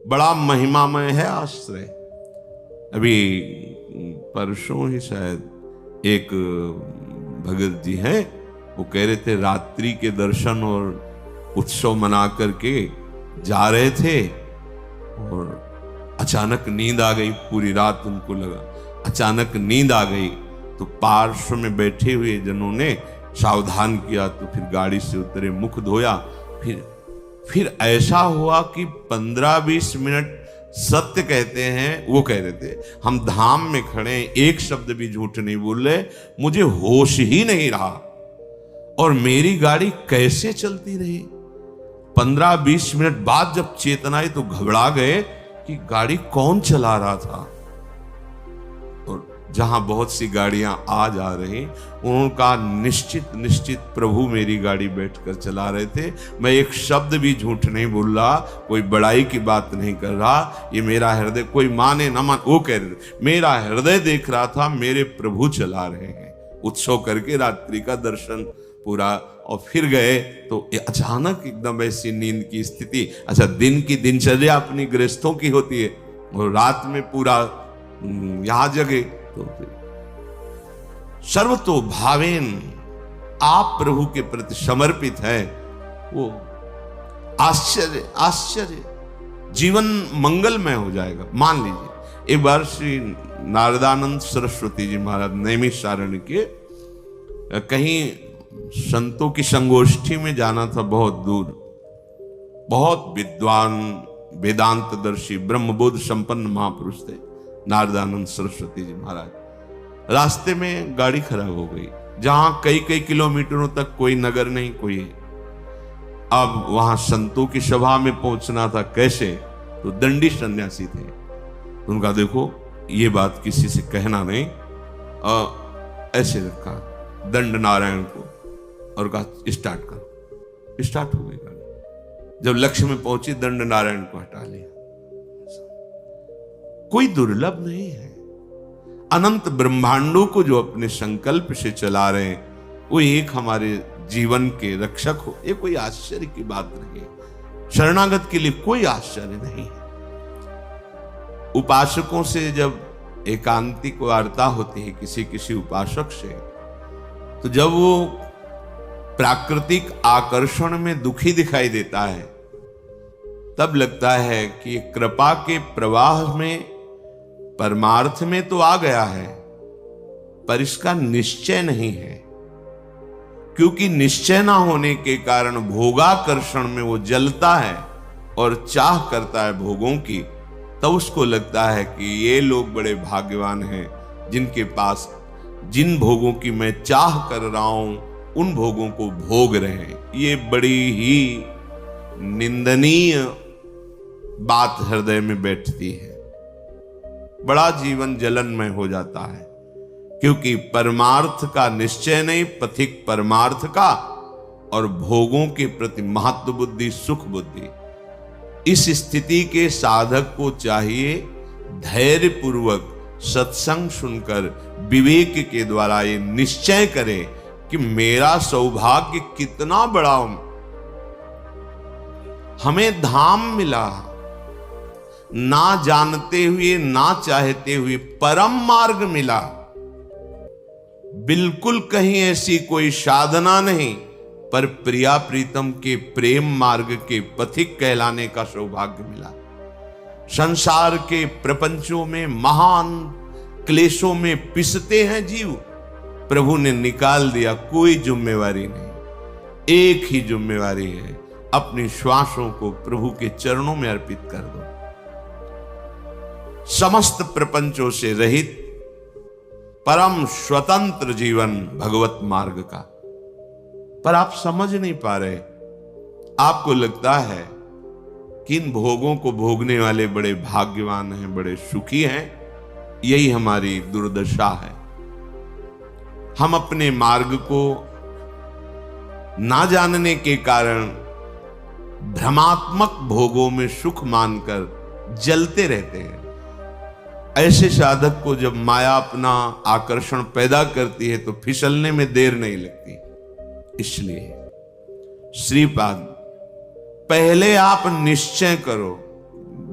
बड़ा महिमामय है आश्रय। अभी परसों ही शायद एक भगत जी हैं, वो कह रहे थे रात्रि के दर्शन और उत्सव मना करके जा रहे थे और अचानक नींद आ गई। पूरी रात उनको लगा, अचानक नींद आ गई तो पार्श्व में बैठे हुए जनों ने सावधान किया, तो फिर गाड़ी से उतरे, मुख धोया। फिर ऐसा हुआ कि 15-20 मिनट सत्य कहते हैं, वो कह रहे थे हम धाम में खड़े हैं, एक शब्द भी झूठ नहीं बोल रहे, मुझे होश ही नहीं रहा और मेरी गाड़ी कैसे चलती रही। 15-20 मिनट बाद जब चेतना आई तो घबरा गए कि गाड़ी कौन चला रहा था। और जहां बहुत सी गाड़ियां आ जा रही, उनका निश्चित प्रभु मेरी गाड़ी बैठकर चला रहे थे। मैं एक शब्द भी झूठ नहीं बोल रहा, कोई बड़ाई की बात नहीं कर रहा। ये मेरा हृदय, कोई माने ना मान, वो कह रहे मेरा हृदय देख रहा था, मेरे प्रभु चला रहे हैं। उत्सव करके रात्रि का दर्शन पूरा और फिर गए तो अचानक एकदम ऐसी नींद की स्थिति। अच्छा, दिन की दिनचर्या अपनी गृहस्थों की होती है और रात में पूरा यहां जगे तो सर्वतो भावेन आप प्रभु के प्रति समर्पित है। वो आश्चर्य जीवन मंगलमय हो जाएगा। मान लीजिए एक बार श्री नारदानंद सरस्वती जी महाराज नैमिषारण्य के कहीं संतों की संगोष्ठी में जाना था, बहुत दूर। बहुत विद्वान वेदांतदर्शी ब्रह्मबोध संपन्न महापुरुष थे नारदानंद सरस्वती जी महाराज। रास्ते में गाड़ी खराब हो गई, जहां कई किलोमीटरों तक कोई नगर नहीं, कोई। अब वहां संतों की सभा में पहुंचना था, कैसे? तो दंडी सन्यासी थे। उनका देखो ये बात किसी से कहना नहीं, ऐसे रखा दंड नारायण को और कहा स्टार्ट करो। स्टार्ट हो गई गाड़ी। जब लक्ष्य में पहुंची दंड नारायण को हटा लिया। कोई दुर्लभ नहीं है। अनंत ब्रह्मांडों को जो अपने संकल्प से चला रहे हैं, वो एक हमारे जीवन के रक्षक हो, ये कोई आश्चर्य की बात नहीं है। शरणागत के लिए कोई आश्चर्य नहीं है। उपासकों से जब एकांतिक वार्ता होती है किसी उपासक से, तो जब वो प्राकृतिक आकर्षण में दुखी दिखाई देता है, तब लगता है कि कृपा के प्रवाह में परमार्थ में तो आ गया है, पर इसका निश्चय नहीं है। क्योंकि निश्चय ना होने के कारण भोगाकर्षण में वो जलता है और चाह करता है भोगों की। तो उसको लगता है कि ये लोग बड़े भाग्यवान हैं जिनके पास जिन भोगों की मैं चाह कर रहा हूं, उन भोगों को भोग रहे हैं। ये बड़ी ही निंदनीय बात हृदय में बैठती है। बड़ा जीवन जलनमय हो जाता है, क्योंकि परमार्थ का निश्चय नहीं, पथिक परमार्थ का, और भोगों के प्रति महत्व बुद्धि, सुख बुद्धि। इस स्थिति के साधक को चाहिए धैर्य पूर्वक सत्संग सुनकर विवेक के द्वारा ये निश्चय करे कि मेरा सौभाग्य कितना बड़ा, हमें धाम मिला। ना जानते हुए ना चाहते हुए परम मार्ग मिला। बिल्कुल कहीं ऐसी कोई साधना नहीं, पर प्रिया प्रीतम के प्रेम मार्ग के पथिक कहलाने का सौभाग्य मिला। संसार के प्रपंचों में महान क्लेशों में पिसते हैं जीव, प्रभु ने निकाल दिया। कोई जिम्मेवारी नहीं, एक ही जिम्मेवारी है, अपनी श्वासों को प्रभु के चरणों में अर्पित कर दो। समस्त प्रपंचों से रहित परम स्वतंत्र जीवन भगवत मार्ग का। पर आप समझ नहीं पा रहे। आपको लगता है कि इन भोगों को भोगने वाले बड़े भाग्यवान हैं, बड़े सुखी हैं। यही हमारी दुर्दशा है। हम अपने मार्ग को ना जानने के कारण भ्रमात्मक भोगों में सुख मानकर जलते रहते हैं। ऐसे साधक को जब माया अपना आकर्षण पैदा करती है तो फिसलने में देर नहीं लगती। इसलिए श्रीपाद, पहले आप निश्चय करो,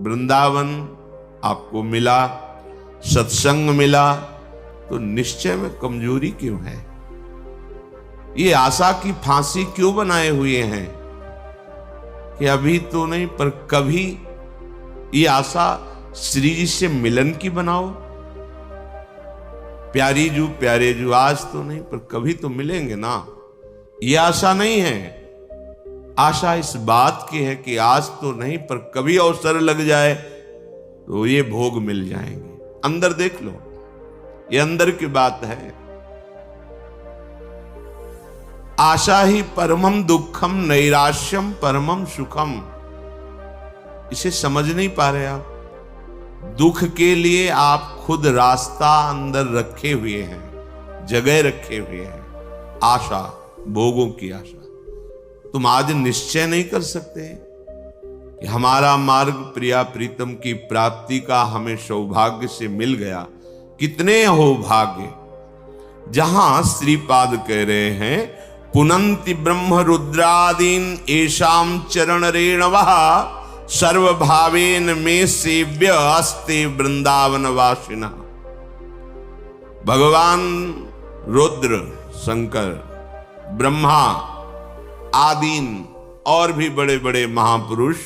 वृंदावन आपको मिला, सत्संग मिला, तो निश्चय में कमजोरी क्यों है? ये आशा की फांसी क्यों बनाए हुए हैं कि अभी तो नहीं पर कभी? ये आशा श्री जी से मिलन की बनाओ, प्यारे जू आज तो नहीं पर कभी तो मिलेंगे ना। ये आशा नहीं है, आशा इस बात की है कि आज तो नहीं पर कभी अवसर लग जाए तो ये भोग मिल जाएंगे। अंदर देख लो, ये अंदर की बात है। आशा ही परमम दुखम नैराश्यम परमम सुखम। इसे समझ नहीं पा रहे आप। दुख के लिए आप खुद रास्ता अंदर रखे हुए हैं, जगह रखे हुए हैं, आशा, भोगों की आशा। तुम आज निश्चय नहीं कर सकते कि हमारा मार्ग प्रिया प्रीतम की प्राप्ति का हमें सौभाग्य से मिल गया। कितने हो भाग्य। जहां श्रीपाद कह रहे हैं पुनंति ब्रह्म रुद्रादीन एशाम चरण रेणवः सर्वभावेन में सेव्य अस्ते वृंदावन वासिना। भगवान रुद्र, शंकर, ब्रह्मा आदीन और भी बड़े बड़े महापुरुष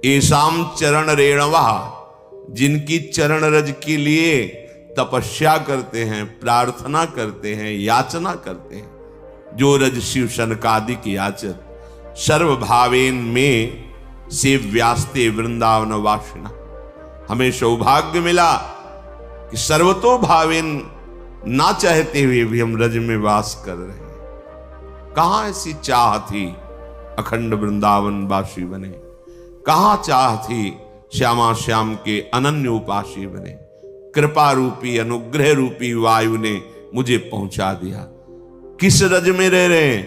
एसाम चरण रेणवः, जिनकी चरण रज के लिए तपस्या करते हैं, प्रार्थना करते हैं, याचना करते हैं, जो रज शिव शनकादिक याचत सर्वभावेन में सेव्यास्ते वृंदावन वासिना। हमें सौभाग्य मिला कि सर्वतो भावेन ना चाहते हुए भी हम रज में वास कर रहे हैं। कहां ऐसी चाह थी अखंड वृंदावन वासी बने? कहां चाह थी श्यामा श्याम के अनन्य उपासी बने? कृपा रूपी अनुग्रह रूपी वायु ने मुझे पहुंचा दिया। किस रज में रह रहे हैं?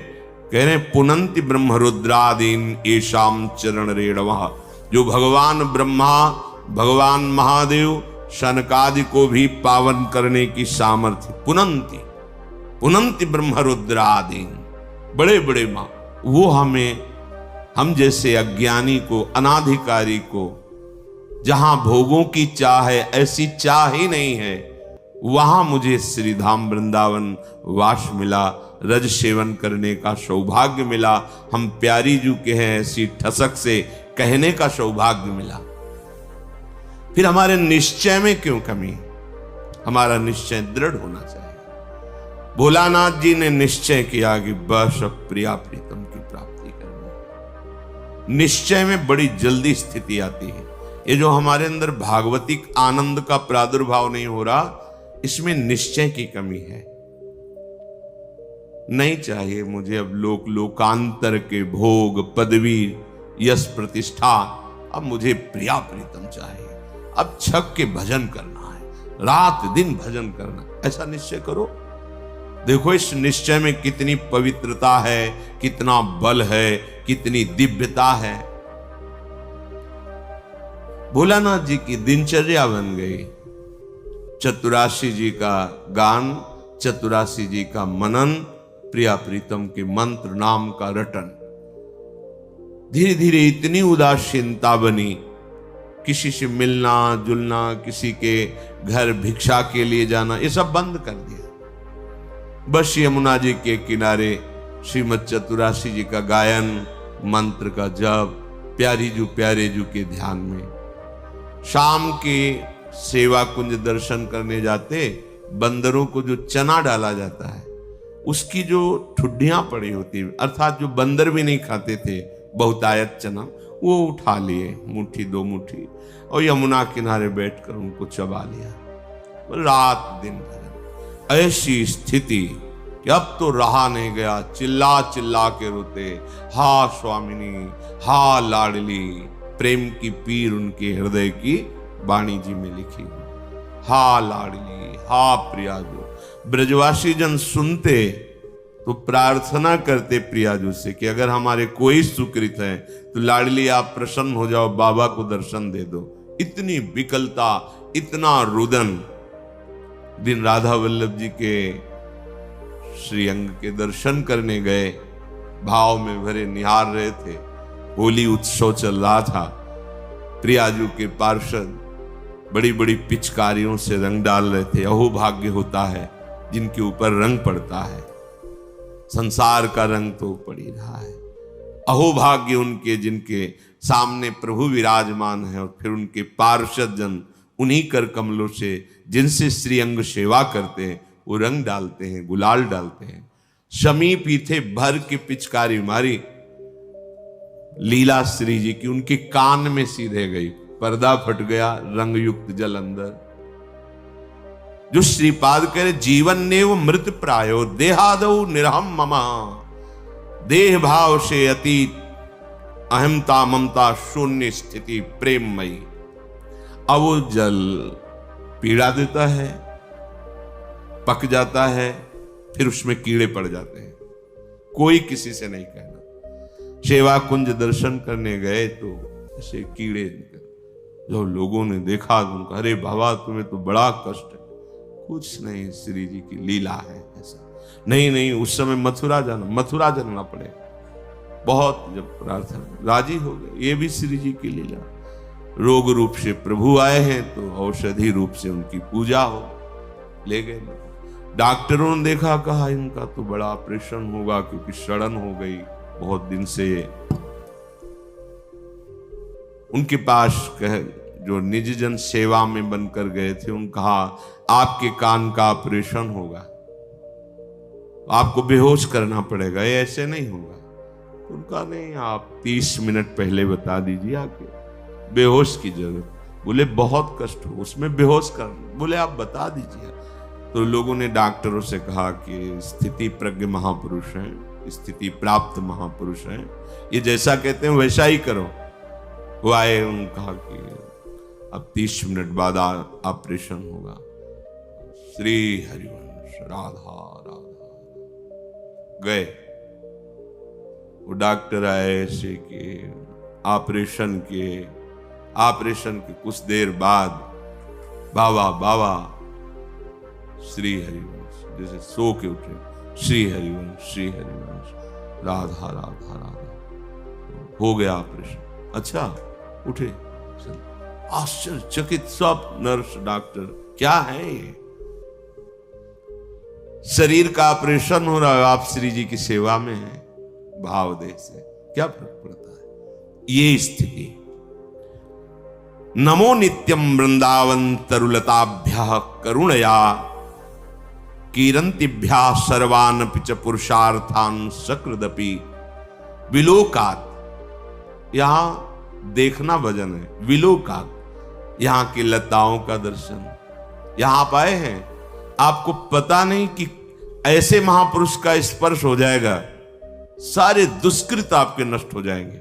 कह रहे पुनंति ब्रह्म रुद्रादीन एशाम चरण रेणवः। जो भगवान ब्रह्मा, भगवान महादेव, शनकादि को भी पावन करने की सामर्थ्य, पुनंति ब्रह्म रुद्रादीन, बड़े बड़े मां, वो हम जैसे अज्ञानी को, अनाधिकारी को, जहां भोगों की चाह है, ऐसी चाह ही नहीं है, वहां मुझे श्रीधाम वृंदावन वास मिला, रज सेवन करने का सौभाग्य मिला। हम प्यारी जू के हैं ऐसी ठसक से कहने का सौभाग्य मिला। फिर हमारे निश्चय में क्यों कमी? हमारा निश्चय दृढ़ होना चाहिए। भोलानाथ जी ने निश्चय किया कि बस अब प्रिया प्रीतम की प्राप्ति करनी। निश्चय में बड़ी जल्दी स्थिति आती है। ये जो हमारे अंदर भागवतिक आनंद का प्रादुर्भाव नहीं हो रहा, इसमें निश्चय की कमी है। नहीं चाहिए मुझे अब लोकांतर के भोग, पदवी, यश, प्रतिष्ठा। अब मुझे प्रिया प्रीतम चाहिए। अब छक के भजन करना है, रात दिन भजन करना। ऐसा निश्चय करो। देखो इस निश्चय में कितनी पवित्रता है, कितना बल है, कितनी दिव्यता है। भोलानाथ जी की दिनचर्या बन गई। चतुराशी जी का गान, चतुराशी जी का मनन, प्रिया प्रीतम के मंत्र नाम का रटन। धीरे धीरे इतनी उदासीनता बनी, किसी से मिलना जुलना, किसी के घर भिक्षा के लिए जाना, ये सब बंद कर दिया। बस यमुना जी के किनारे श्रीमद चतुराशी जी का गायन, मंत्र का जप, प्यारे जू के ध्यान में। शाम के सेवा कुंज दर्शन करने जाते, बंदरों को जो चना डाला जाता है उसकी जो ठुड्डियां पड़ी होती, अर्थात जो बंदर भी नहीं खाते थे, बहुतायत चना, वो उठा लिए मुट्ठी दो मुट्ठी और यमुना किनारे बैठकर उनको चबा लिया। रात दिन भजन। ऐसी स्थिति कि अब तो रहा नहीं गया, चिल्ला चिल्ला के रोते, हा स्वामिनी, हा लाडली। प्रेम की पीर उनके हृदय की वाणी जी में लिखी। हा लाडली, हा प्रियाजू। ब्रजवासी जन सुनते तो प्रार्थना करते प्रियाजू से कि अगर हमारे कोई सुकृत है तो लाडली आप प्रसन्न हो जाओ, बाबा को दर्शन दे दो। इतनी विकलता, इतना रुदन। दिन राधा वल्लभ जी के श्रीअंग के दर्शन करने गए, भाव में भरे निहार रहे थे। होली उत्सव चल रहा था। प्रियाजू के पार्षद बड़ी बड़ी पिचकारियों से रंग डाल रहे थे। अहो भाग्य होता है जिनके ऊपर रंग पड़ता है, संसार का रंग तो पड़ ही रहा है। अहो भाग्य उनके जिनके सामने प्रभु विराजमान है और फिर उनके पार्षद जन उन्हीं कर कमलों से जिनसे श्रीअंग सेवा करते हैं वो रंग डालते हैं, गुलाल डालते हैं। शमी पीते भर के पिचकारी मारी लीला श्री जी की, उनके कान में सीधे गई, पर्दा फट गया, रंग युक्त जल अंदर। जो श्रीपाद कह रहे जीवन ने वो मृत प्रायो देहादौ निरहम ममा, देह भाव से अतीत अहमता ममता शून्य स्थिति प्रेममयी। अब वो जल पीड़ा देता है, पक जाता है, फिर उसमें कीड़े पड़ जाते हैं, कोई किसी से नहीं कहना। सेवा कुंज दर्शन करने गए तो ऐसे कीड़े, जो लोगों ने देखा उनका, अरे बाबा तुम्हें तो बड़ा कष्ट है। कुछ नहीं, श्री जी की लीला है ऐसा। नहीं उस समय मथुरा जाना पड़ेगा। बहुत जब प्रार्थना राजी हो गए, ये भी श्री जी की लीला। रोग रूप से प्रभु आए हैं तो औषधि रूप से उनकी पूजा हो, ले गए। डॉक्टरों ने देखा, कहा इनका तो बड़ा ऑपरेशन होगा क्योंकि सड़न हो गई बहुत दिन से। उनके पास जो निज जन सेवा में बनकर गए थे, उन्होंने कहा आपके कान का ऑपरेशन होगा, आपको बेहोश करना पड़ेगा, ये ऐसे नहीं होगा। उनका नहीं, आप 30 मिनट पहले बता दीजिए आके, बेहोश की जरूरत। बोले बहुत कष्ट हो उसमें बेहोश कर, बोले आप बता दीजिए। तो लोगों ने डॉक्टरों से कहा कि स्थिति प्रज्ञ महापुरुष हैं, स्थिति प्राप्त महापुरुष हैं, ये जैसा कहते हैं वैसा ही करो। वो आए, उन्होंने कहा कि अब 30 मिनट बाद ऑपरेशन होगा। श्री हरिवंश राधा राधा गए। वो डॉक्टर आए ऐसे कि ऑपरेशन के कुछ देर बाद बाबा श्री हरिवंश जैसे सो के उठे, श्री हरिवंश राधा राधा राधा, हो गया ऑपरेशन। अच्छा उठे, आश्चर्यचकित सब नर्स डॉक्टर, क्या है ये? शरीर का ऑपरेशन हो रहा है, आप श्री जी की सेवा में हैं, भाव देह से क्या फर्क पड़ता है? ये स्थिति। नमो नित्यम वृंदावन तरुलताभ्यः करुणया कीरंतिभ्या सर्वान पिच पुरुषार्थान सकृदपि विलोकात। यहां देखना भजन है, विलोकात, यहां की लताओं का दर्शन। यहां आप आए हैं, आपको पता नहीं कि ऐसे महापुरुष का स्पर्श हो जाएगा, सारे दुष्कृत आपके नष्ट हो जाएंगे।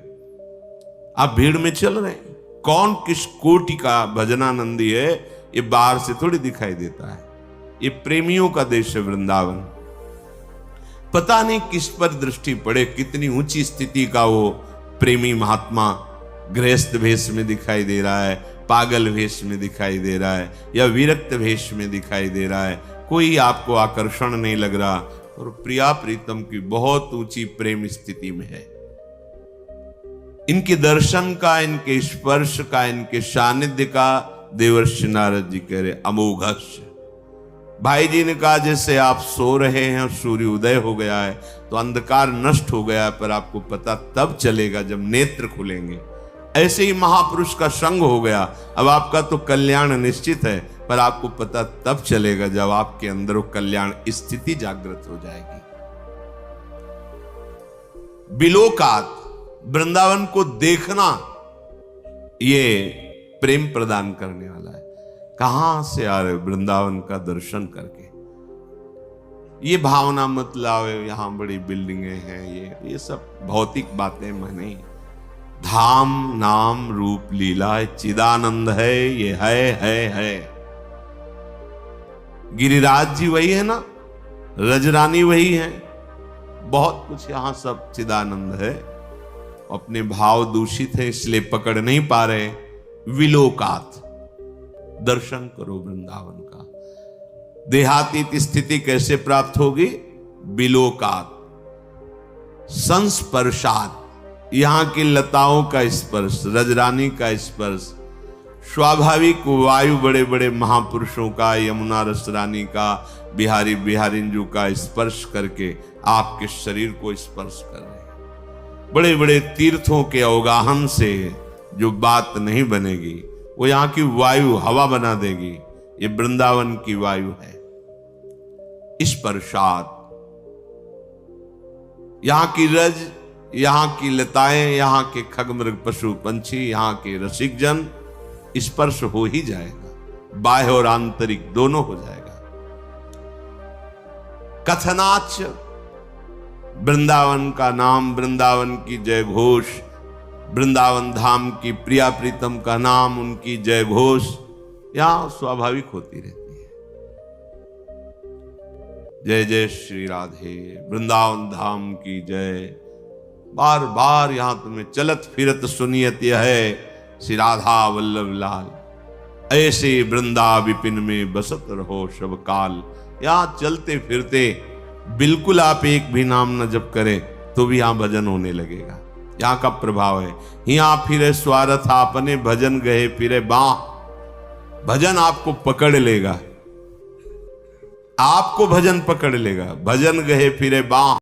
आप भीड़ में चल रहे हैं, कौन किस कोटि का भजनानंदी है ये बाहर से थोड़ी दिखाई देता है। ये प्रेमियों का देश है वृंदावन। पता नहीं किस पर दृष्टि पड़े, कितनी ऊंची स्थिति का वो प्रेमी महात्मा गृहस्थ भेष में दिखाई दे रहा है, पागल भेष में दिखाई दे रहा है, या विरक्त भेष में दिखाई दे रहा है, कोई आपको आकर्षण नहीं लग रहा, और प्रिया प्रीतम की बहुत ऊंची प्रेम स्थिति में है। इनके दर्शन का, इनके स्पर्श का, इनके सानिध्य का देवर्षि नारद जी कह रहे अमोघस्य। भाई जी ने कहा जैसे आप सो रहे हैं और सूर्य उदय हो गया है तो अंधकार नष्ट हो गया है, पर आपको पता तब चलेगा जब नेत्र खुलेंगे। ऐसे ही महापुरुष का संग हो गया, अब आपका तो कल्याण निश्चित है, पर आपको पता तब चलेगा जब आपके अंदर वो कल्याण स्थिति जागृत हो जाएगी। बिलोकात, वृंदावन को देखना ये प्रेम प्रदान करने वाला है। कहां से आ रहे? वृंदावन का दर्शन करके। ये भावना मत लाओ यहां बड़ी बिल्डिंगें हैं, ये सब भौतिक बातें माने। धाम नाम रूप लीला चिदानंद है, ये है। गिरिराज जी वही है ना, रजरानी वही है, बहुत कुछ यहां सब चिदानंद है। अपने भाव दूषित है इसलिए पकड़ नहीं पा रहे। विलोकात, दर्शन करो वृंदावन का। देहातीत स्थिति कैसे प्राप्त होगी? बिलोकात, संस्पर्शात, यहाँ की लताओं का स्पर्श, रजरानी का स्पर्श, स्वाभाविक वायु बड़े बड़े महापुरुषों का, यमुना रसरानी का, बिहारी बिहारिंजू का स्पर्श करके आपके शरीर को स्पर्श कर रहे हैं। बड़े बड़े तीर्थों के अवगाहन से जो बात नहीं बनेगी वो यहाँ की वायु हवा बना देगी। ये वृंदावन की वायु है। स्पर्शात, यहाँ की रज, यहाँ की लताएं, यहाँ के खगमृग पशु पंछी, यहाँ के रसिक जन, स्पर्श हो ही जाएगा। बाह्य और आंतरिक दोनों हो जाएगा। कथनाच, वृंदावन का नाम, वृंदावन की जय घोष, वृंदावन धाम की प्रिया प्रीतम का नाम, उनकी जय घोष यहां स्वाभाविक होती रहती है। जय जय श्री राधे, वृंदावन धाम की जय। बार बार यहां तुम्हें चलत फिरत सुनियत है श्री राधा वल्लभ लाल, ऐसे वृंदा विपिन में बसत रहो शब काल। यहां चलते फिरते बिल्कुल आप एक भी नाम न जप करें तो भी यहां भजन होने लगेगा। यहाँ का प्रभाव है। यहाँ फिरे स्वार्थ आपने, भजन गए फिरे बाँ। भजन आपको पकड़ लेगा, आपको भजन पकड़ लेगा। भजन गए फिरे बाँ।